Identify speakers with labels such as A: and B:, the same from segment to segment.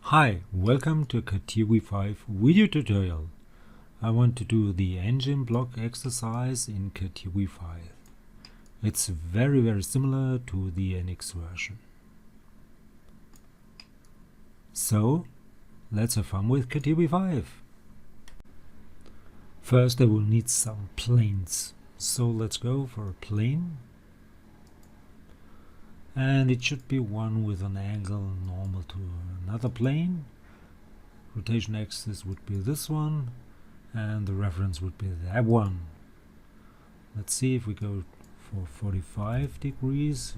A: Hi, welcome to Catia V5 video tutorial. I want to do the engine block exercise in Catia V5. It's very similar to the NX version. So, let's have fun with Catia V5. First I will need some planes. So let's go for a plane. And it should be one with an angle normal to another plane. Rotation axis would be this one, and the reference would be that one. Let's see if we go for 45 degrees.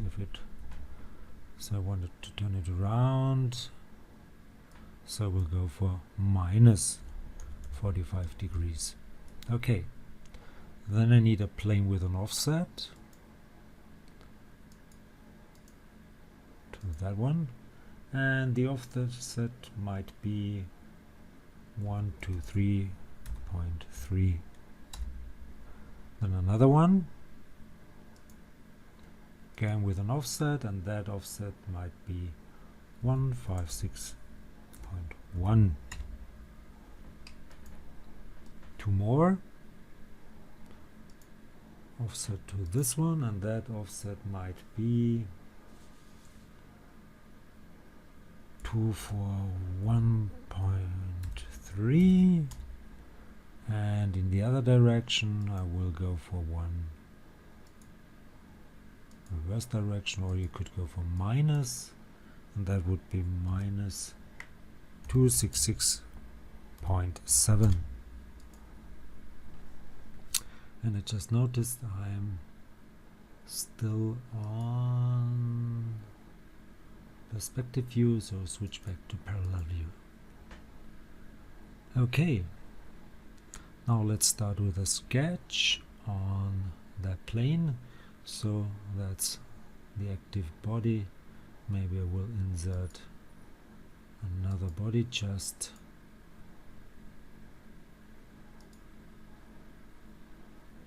A: So I wanted to turn it around, so we'll go for minus 45 degrees. Okay, then I need a plane with an offset. That one, and the offset might be 123.3. Then another one, again with an offset, and that offset might be 156.1. Two more, offset to this one, and that offset might be 2 for 1.3, and in the other direction I will go for one reverse direction, or you could go for minus, and that would be minus 266.7. And I just noticed I'm still on perspective view, so switch back to parallel view. Okay, now let's start with a sketch on that plane. So that's the active body. Maybe I will insert another body just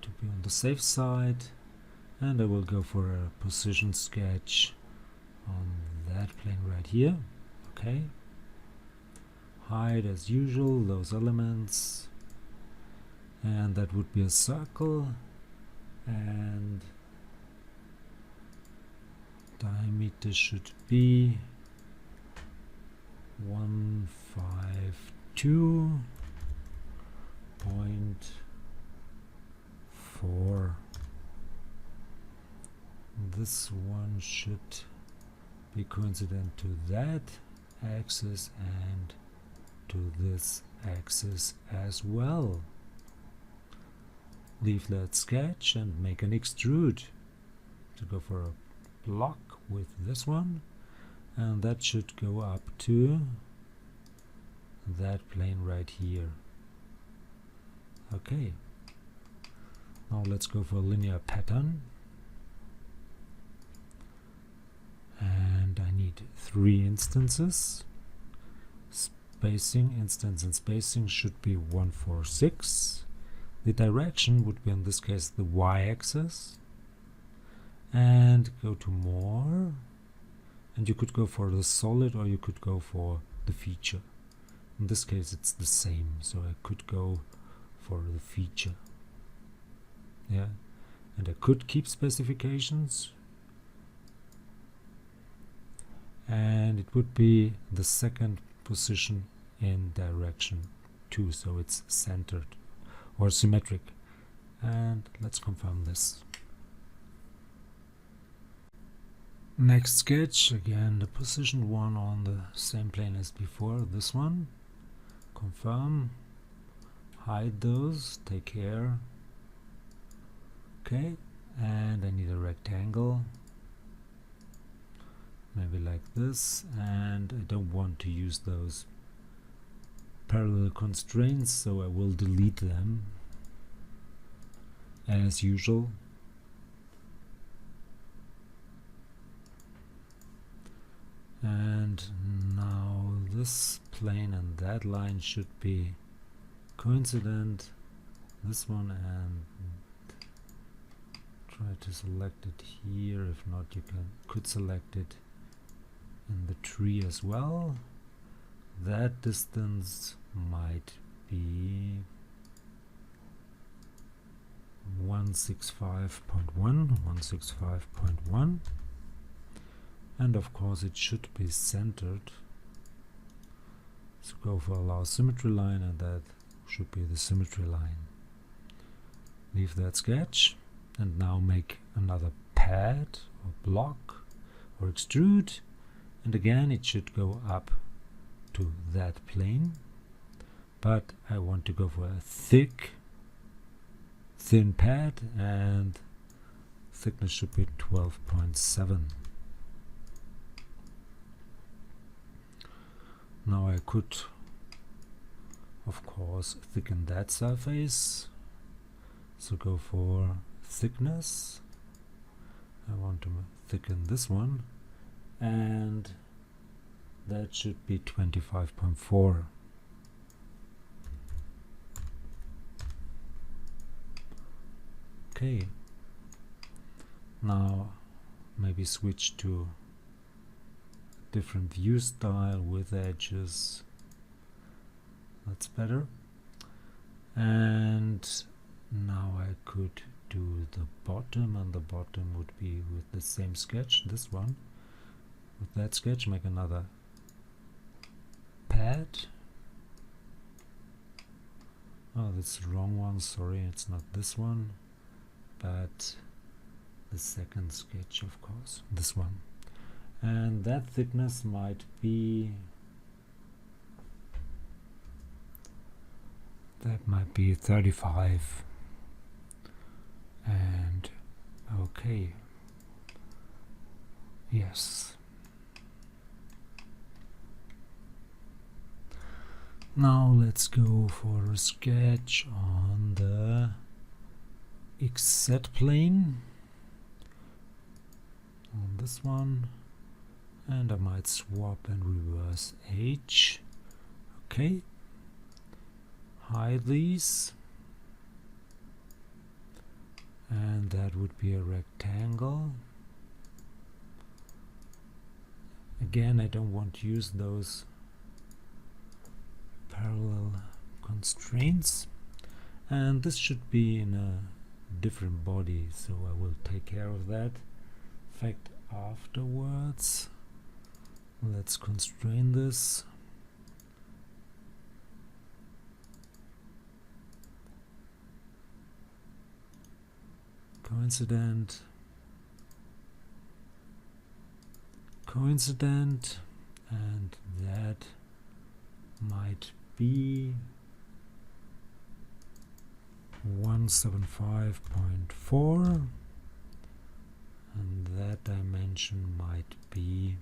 A: to be on the safe side, and I will go for a position sketch on that plane right here. Okay, hide as usual those elements, and that would be a circle, and diameter should be 152.4. This one should be coincident to that axis and to this axis as well. Leave that sketch and make an extrude. To go for a block with this one, and that should go up to that plane right here. Okay, now let's go for a linear pattern. And I need 3 instances. Spacing, instance and spacing should be 146. The direction would be in this case the y-axis. And go to more. And you could go for the solid, or you could go for the feature. In this case it's the same, so I could go for the feature. Yeah, and I could keep specifications. And it would be the second position in direction 2, so it's centered or symmetric. And let's confirm this. Next sketch, again the position 1 on the same plane as before, this one. Confirm, hide those, take care. Okay, and I need a rectangle. Maybe like this, and I don't want to use those parallel constraints, so I will delete them as usual. And now this plane and that line should be coincident, this one, and try to select it here. If not, you could select it in the tree as well. that distance might be 165.1, and of course it should be centered. So go for allow symmetry line, and that should be the symmetry line. Leave that sketch, and now make another pad or block or extrude, and again it should go up to that plane, but I want to go for a thin pad, and thickness should be 12.7. Now I could of course thicken that surface, so go for thickness. I want to thicken this one, and that should be 25.4. Okay, now maybe switch to different view style with edges. That's better. And now I could do the bottom, and the bottom would be with the same sketch, this one. With that sketch, make another pad. Oh, that's the wrong one, sorry, it's not this one, but the second sketch, of course, this one. And that thickness might be, that might be 35. And okay, yes. Now let's go for a sketch on the XZ plane, on this one, and I might swap and reverse H. Okay, hide these, and that would be a rectangle. Again, I don't want to use those parallel constraints, and this should be in a different body, so I will take care of that fact afterwards. Let's constrain this. Coincident, and that might be 175.4, and that dimension might be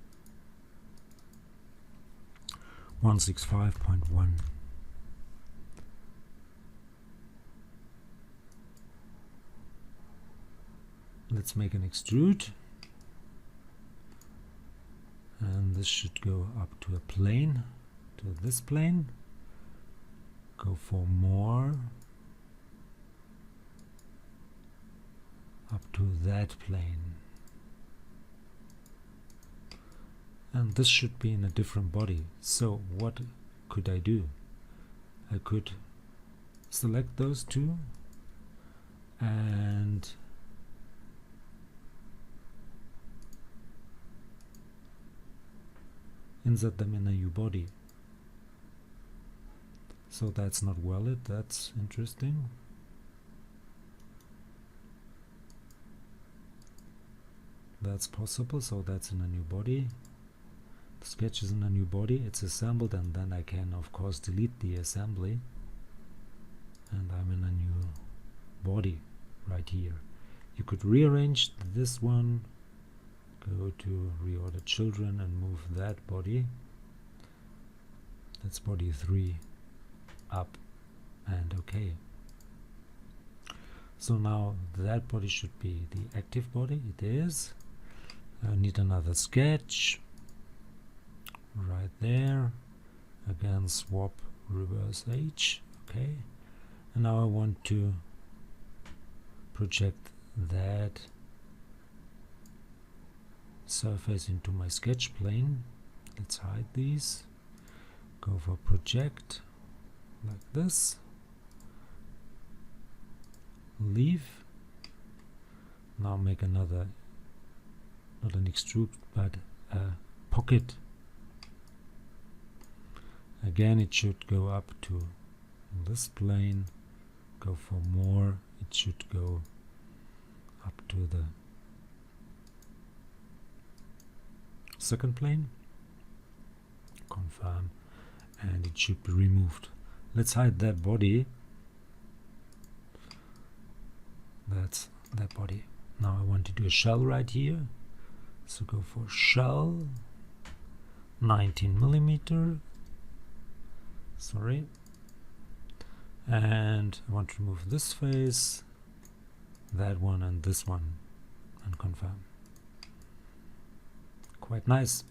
A: 165.1. Let's make an extrude, and this should go up to a plane, to this plane. Go for more, up to that plane, and this should be in a different body. So what could I do? I could select those two and insert them in a new body. So that's not valid, that's interesting. That's possible, so that's in a new body. The sketch is in a new body, it's assembled, and then I can of course delete the assembly, and I'm in a new body right here. You could rearrange this one, go to reorder children and move that body. That's body 3 up, and okay. So now that body should be the active body, it is. I need another sketch right there. Again, swap, reverse H, okay. And now I want to project that surface into my sketch plane. Let's hide these. Go for project like this, leave. Now make another, not an extrude but a pocket. Again it should go up to this plane, go for more, it should go up to the second plane, confirm, and it should be removed. Let's hide that body. That's that body. Now I want to do a shell right here, so go for shell, 19 millimeter, sorry, and I want to remove this face, that one and this one, and confirm. Quite nice.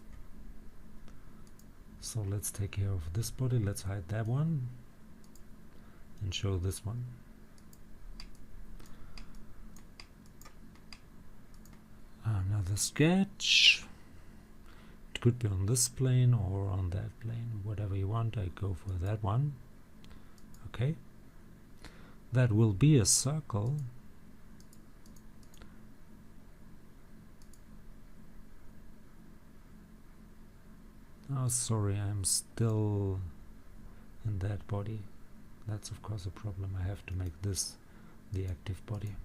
A: So let's take care of this body. Let's hide that one and show this one. Another sketch. It could be on this plane or on that plane, whatever you want. I go for that one. Okay, that will be a circle. Oh, sorry, I'm still in that body. That's of course a problem. I have to make this the active body.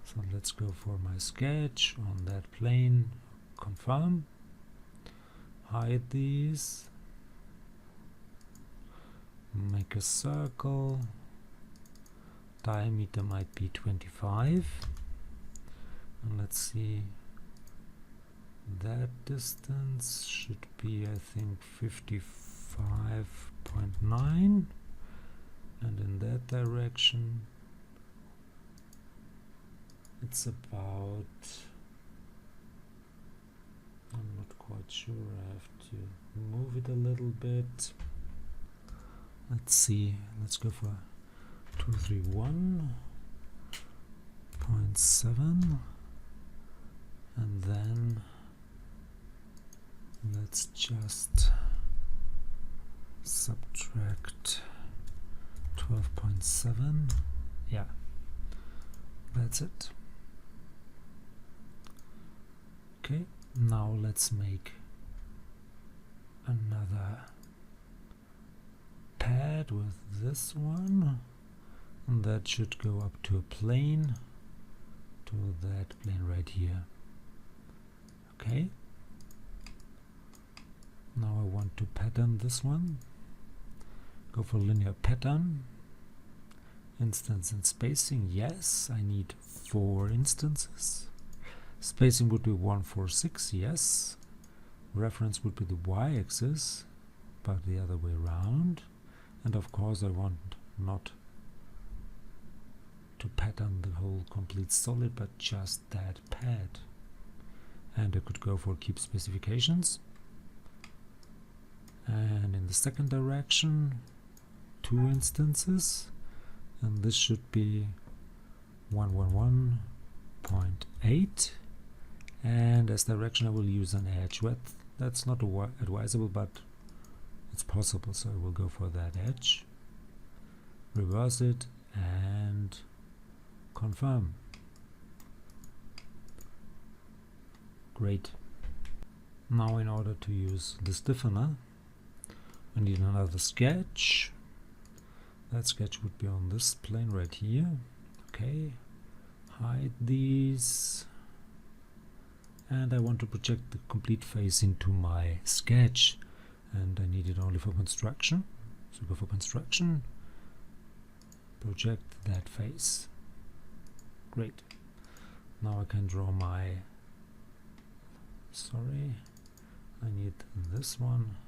A: So let's go for my sketch on that plane, confirm, hide these, make a circle, diameter might be 25, and let's see, that distance should be, I think, 55.9, and in that direction it's about, I'm not quite sure, I have to move it a little bit. Let's see, let's go for 231.7, and then let's just subtract 12.7. Yeah, that's it. Okay, now let's make another pad with this one, and that should go up to a plane, to that plane right here. Okay, now I want to pattern this one. Go for linear pattern, instance and spacing. Yes, I need 4 instances. Spacing would be 146, yes. Reference would be the y-axis, but the other way around. And of course I want not to pattern the whole complete solid, but just that pad. And I could go for keep specifications. And in the second direction, 2 instances. And this should be 111.8. And as direction I will use an edge width. That's not advisable, but it's possible, so I will go for that edge, reverse it, and confirm. Great. Now in order to use the stiffener, I need another sketch. That sketch would be on this plane right here. Okay, hide these. And I want to project the complete face into my sketch, and I need it only for construction, so go for construction, project that face. Great. Now I can draw my, sorry, I need this one,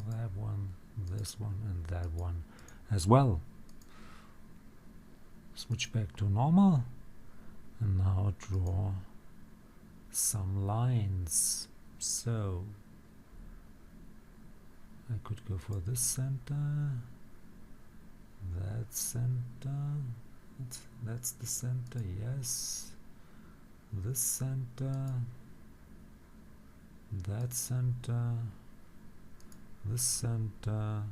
A: that one, this one, and that one as well. Switch back to normal, and now draw some lines. So I could go for this center, that center, that's the center, yes, this center, that center, this center,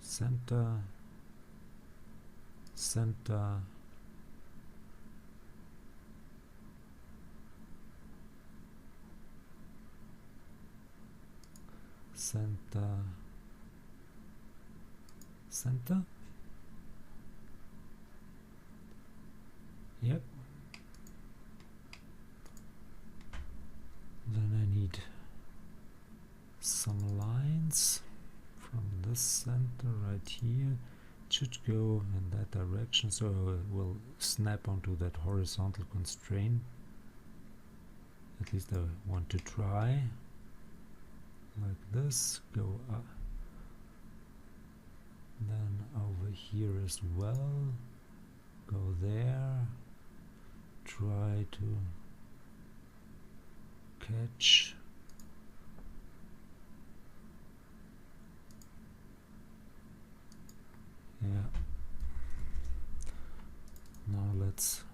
A: center, center, center, center. Yep. Then I need some lines from this center right here. It should go in that direction, so it will snap onto that horizontal constraint. At least I want to try. Like this, go up. Then over here as well. Go there. Try to catch. Yeah. Now let's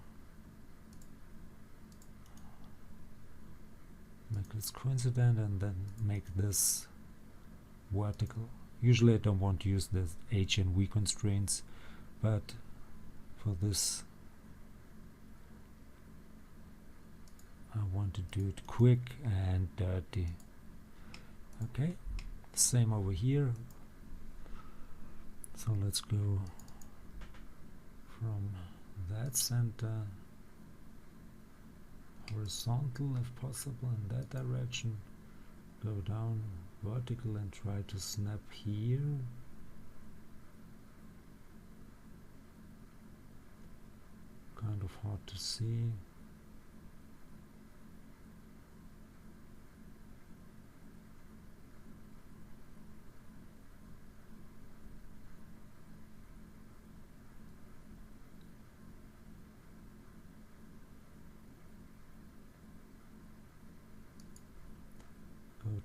A: make this coincident and then make this vertical. Usually I don't want to use the H and V constraints, but for this I want to do it quick and dirty. Okay, same over here. So let's go from that center horizontal if possible in that direction, go down vertical and try to snap here. Kind of hard to see.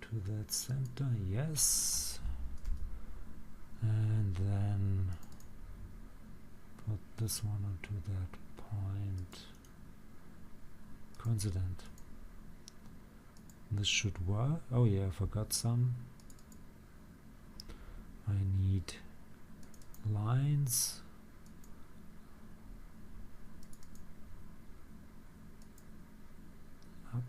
A: To that center, yes, and then put this one onto that point. Coincident. This should work. Oh yeah, I forgot some. I need lines. Up.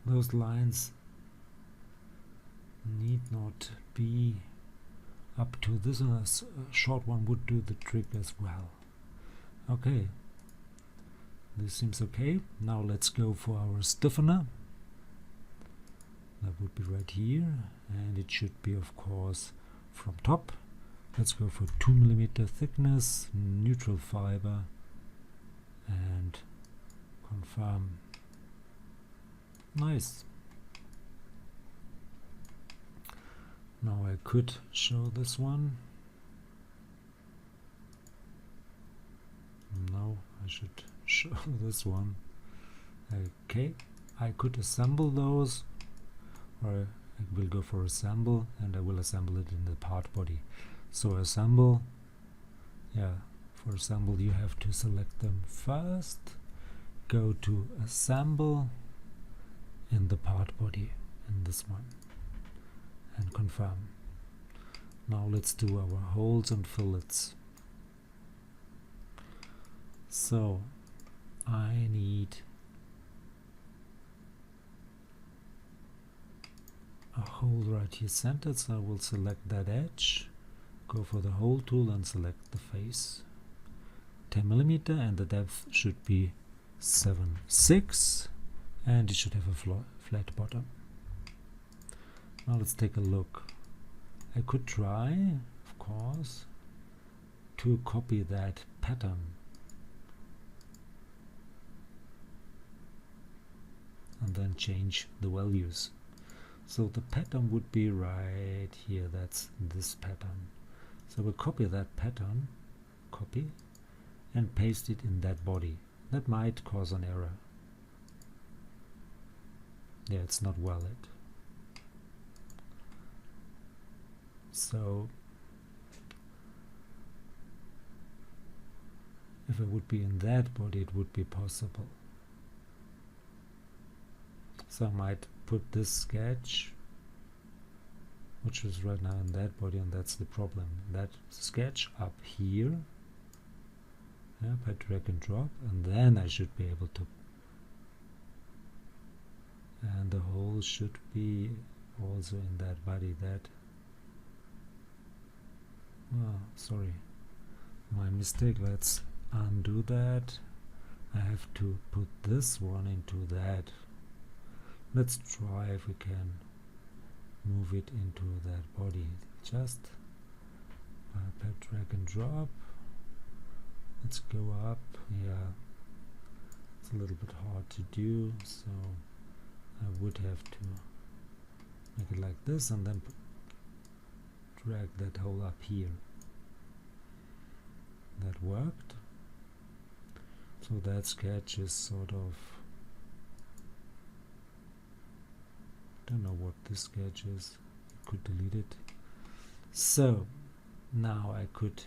A: Those lines need not be up to this one. A short one would do the trick as well. Okay, this seems okay. Now let's go for our stiffener. That would be right here, and it should be, of course, from top. Let's go for 2 mm thickness, neutral fiber, and confirm. Nice. Now I could show this one. No, I should show this one. Okay, I could assemble those, or I will go for assemble, and I will assemble it in the part body. So assemble, yeah, for assemble you have to select them first, go to assemble in the part body, in this one, and confirm. Now let's do our holes and fillets. So I need a hole right here centered, so I will select that edge, go for the hole tool and select the face. 10 mm, and the depth should be 7.6, and it should have a flat bottom. Now let's take a look. I could try, of course, to copy that pattern and then change the values. So the pattern would be right here, that's this pattern. So we'll copy that pattern, copy, and paste it in that body. That might cause an error. Yeah, it's not valid. So if it would be in that body, it would be possible. So I might put this sketch, which is right now in that body, and that's the problem. That sketch up here, yeah, by drag and drop, and then I should be able to, and the hole should be also in that body. That, oh, sorry, my mistake. Let's undo that. I have to put this one into that. Let's try if we can move it into that body. Just by drag and drop. Let's go up. Yeah, it's a little bit hard to do, so I would have to make it like this and then drag that hole up here. That worked. So that sketch is sort of, don't know what this sketch is. I could delete it. So now I could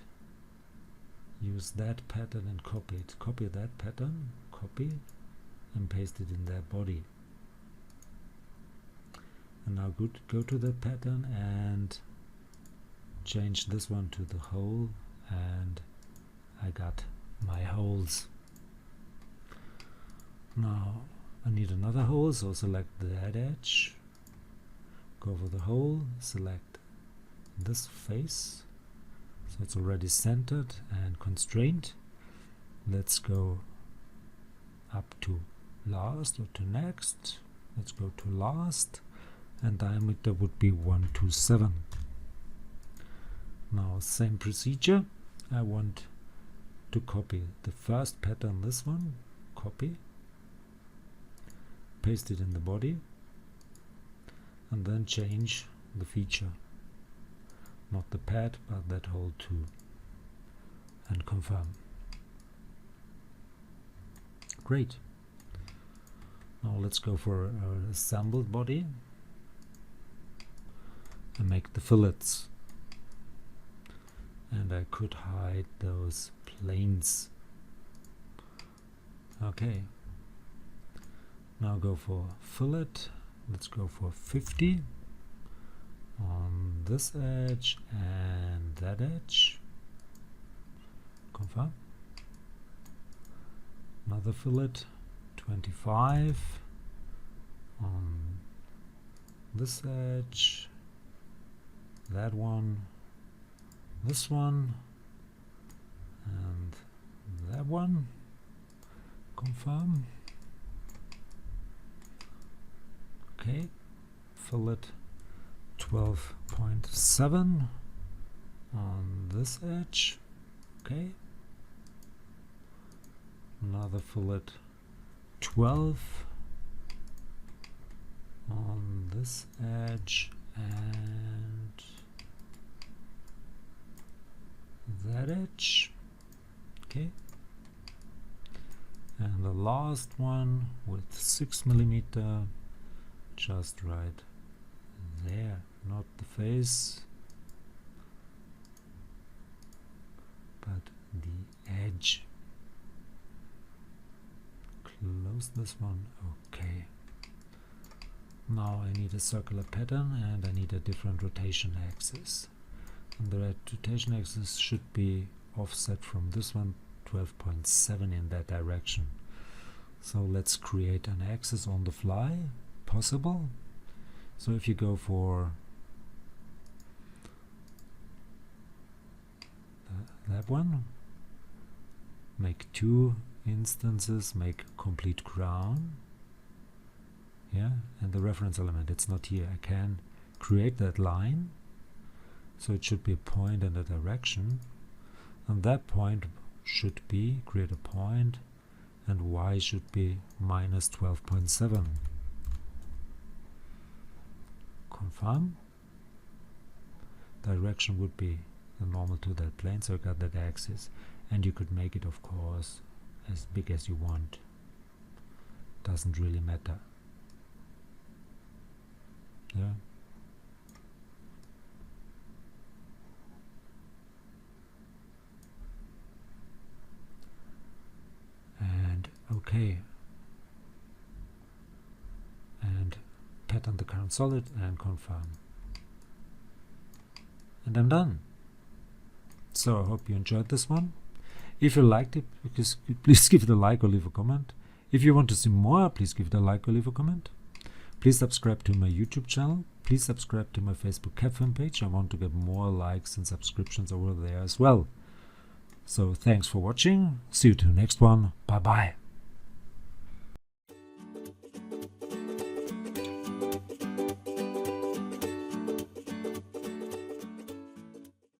A: use that pattern and copy it. Copy that pattern, copy, and paste it in that body. And now go to that pattern and change this one to the hole, and I got my holes. Now I need another hole, so select that edge, go for the hole, select this face, so it's already centered and constrained. Let's go up to last or to next. Let's go to last, and diameter would be 127. Now same procedure. I want to copy the first pattern, this one, copy, paste it in the body, and then change the feature, not the pad but that hole too, and confirm. Great. Now let's go for our assembled body and make the fillets, and I could hide those planes. Okay, now go for fillet. Let's go for 50 on this edge and that edge. Confirm. Another fillet, 25 on this edge, that one, this one, and that one. Confirm. Okay, fillet 12.7 on this edge. Okay, another fillet 12 on this edge and that edge. Okay, and the last one with 6 millimeter, just right there, not the face but the edge. Close this one. Okay, now I need a circular pattern and I need a different rotation axis, and the rotation axis should be offset from this one 12.7 in that direction. So let's create an axis on the fly. Possible. So if you go for that one, make 2 instances, make complete crown, yeah, and the reference element, it's not here. I can create that line, so it should be a point and a direction, and that point should be, create a point, and y should be minus 12.7. Confirm. Direction would be the normal to that plane, so I got that axis. and you could make it, of course, as big as you want. Doesn't really matter. Yeah. And okay. And pattern the current solid and confirm. And I'm done. So I hope you enjoyed this one. If you liked it, please give it a like or leave a comment. If you want to see more, please give it a like or leave a comment. Please subscribe to my YouTube channel. Please subscribe to my Facebook fan page. I want to get more likes and subscriptions over there as well. So thanks for watching. See you to the next one. Bye bye.